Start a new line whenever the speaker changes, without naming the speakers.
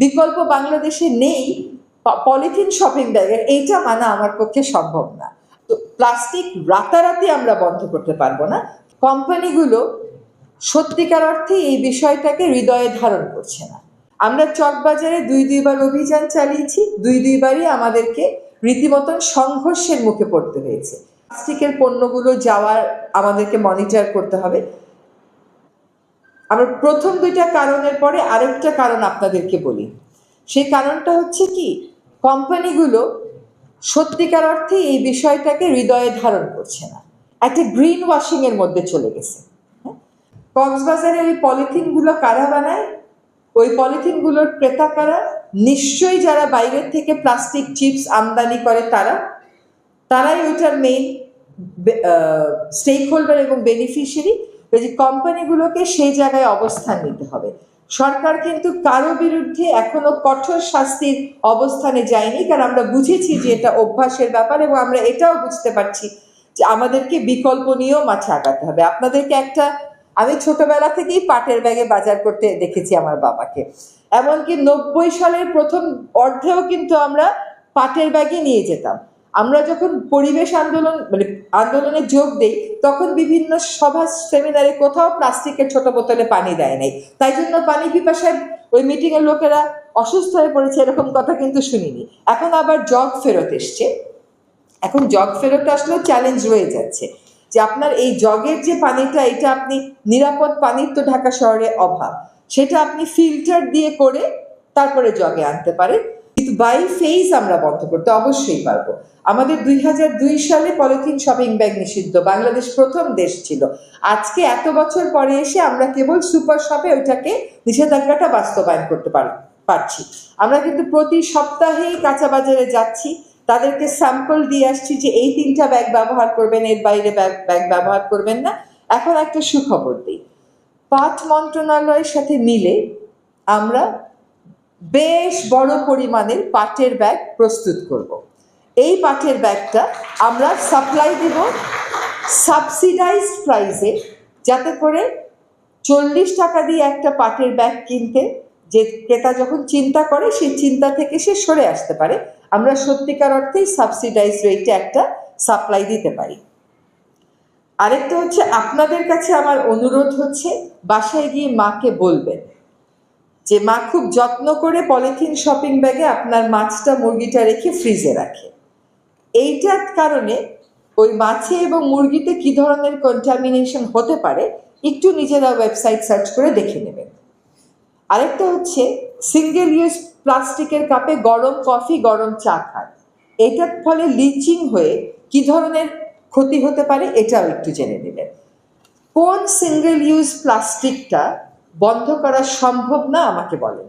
বিকল্প বাংলাদেশে নেই পলিথিন শপিং ব্যাগের, এইটা মানা আমার পক্ষে সম্ভব না। তো প্লাস্টিক রাতারাতি আমরা বন্ধ করতে পারবো না। কোম্পানিগুলো সত্যিকার অর্থে এই বিষয়টাকে হৃদয়ে ধারণ করছে না। আমরা চকবাজারে দুইবার অভিযান চালিয়েছি, দুইবারই আমাদেরকে রীতিমতন সংঘর্ষের মুখে পড়তে হয়েছে। প্লাস্টিকের পণ্যগুলো যাওয়ার আমাদেরকে মনিটর করতে হবে। আমরা প্রথম দুইটা কারণের পরে আরেকটা কারণ আপনাদেরকে বলি। সেই কারণটা হচ্ছে কি, কোম্পানিগুলো সত্যিকার অর্থে এই বিষয়টাকে হৃদয়ে ধারণ করছে না, একটা গ্রিন ওয়াশিং এর মধ্যে চলে গেছে। কক্সবাজারে ওই পলিথিনগুলো কারা বানায়, ওই পলিথিনগুলোর ক্রেতা কারা? নিশ্চয়ই যারা বাইরের থেকে প্লাস্টিক চিপস আমদানি করে তারাই ওইটার মেইন স্টেক হোল্ডার এবং বেনিফিশিয়ারি। কোম্পানিগুলোকে সেই জায়গায় অবস্থান নিতে হবে। সরকার কিন্তু কারো বিরুদ্ধে এখনো কঠোর শাস্তির অবস্থানে যায়নি, কারণ আমরা বুঝেছি যে এটা অভ্যাসের ব্যাপার, এবং আমরা এটাও বুঝতে পারছি যে আমাদেরকে বিকল্প নিয়েও মাঠে আগাতে হবে। আপনাদেরকে আমি ছোটবেলা থেকেই পাটের ব্যাগে বাজার করতে দেখেছি আমার বাবাকে, এমনকি 90 সালের প্রথম অর্ধেও কিন্তু আমরা পাটের ব্যাগে নিয়ে যেতাম। আমরা যখন পরিবেশ আন্দোলনে যোগ দেই, তখন বিভিন্ন সভা সেমিনারে কোথাও প্লাস্টিকের ছোট বোতলে পানি দেয় নাই, তাই জন্য পানি পিপাসায় ওই মিটিংয়ের লোকেরা অসুস্থ হয়ে পড়েছে, এরকম কথা কিন্তু শুনিনি। এখন আবার জগ ফেরত এসছে, এখন জগ ফেরত আসলেও চ্যালেঞ্জ রয়ে যাচ্ছে যে আপনার এই জগের যে পানিটা, এটা আপনি নিরাপদ পানির তো ঢাকা শহরে অভাব, সেটা আপনি ফিল্টার দিয়ে করে তারপরে জগে আনতে পারেন। কিন্তু বাই ফেজ আমরা বন্ধ করতে অবশ্যই পারবো। আমাদের 2002 সালে পলিথিন শপিং ব্যাগ নিষিদ্ধ, বাংলাদেশ প্রথম দেশ ছিল। আজকে এত বছর পরে এসে আমরা কেবল সুপার শপে ওইটাকে নিষেধাজ্ঞাটা বাস্তবায়ন করতে পারছি। আমরা কিন্তু প্রতি সপ্তাহেই কাঁচা বাজারে যাচ্ছি, তাদেরকে স্যাম্পল দিয়ে আসছি যে এই 3টা ব্যাগ ব্যবহার করবেন, এর বাইরে ব্যাগ ব্যবহার করবেন না। এখন একটা সুখবর দিই, পাট মন্ত্রণালয়ের সাথে মিলে আমরা বেশ বড় পরিমাণের পাটের ব্যাগ প্রস্তুত করব। এই পাটের ব্যাগটা আমরা সাপ্লাই দেব সাবসিডাইজড প্রাইসে, যাতে করে 40 টাকা দিয়ে একটা পাটের ব্যাগ কিনতে যে ক্রেতা যখন চিন্তা করে, সেই চিন্তা থেকে সে সরে আসতে পারে। আমরা সত্যিকার অর্থেই সাবসিডাইজ রেটে একটা সাপ্লাই দিতে পারি। আরেকটা হচ্ছে, আপনাদের কাছে আমার অনুরোধ হচ্ছে, বাসায় গিয়ে মাকে বলবেন যে মা খুব যত্ন করে পলিথিন শপিং ব্যাগে আপনার মাছটা মুরগিটা রেখে ফ্রিজে রাখে। এইটার কারণে ওই মাছে এবং মুরগিতে কি ধরনের কন্টামিনেশন হতে পারে একটু নিজেরা ওয়েবসাইট সার্চ করে দেখে নেবেন। আরেকটা হচ্ছে, সিঙ্গেল ইউজ প্লাস্টিকের কাপে গরম কফি গরম চা খান, এটার ফলে লিচিং হয়ে কি ধরনের ক্ষতি হতে পারে এটাও একটু জেনে নেবেন। কোন সিঙ্গেল ইউজ প্লাস্টিকটা বন্ধ করা সম্ভব না আমাকে বলেন।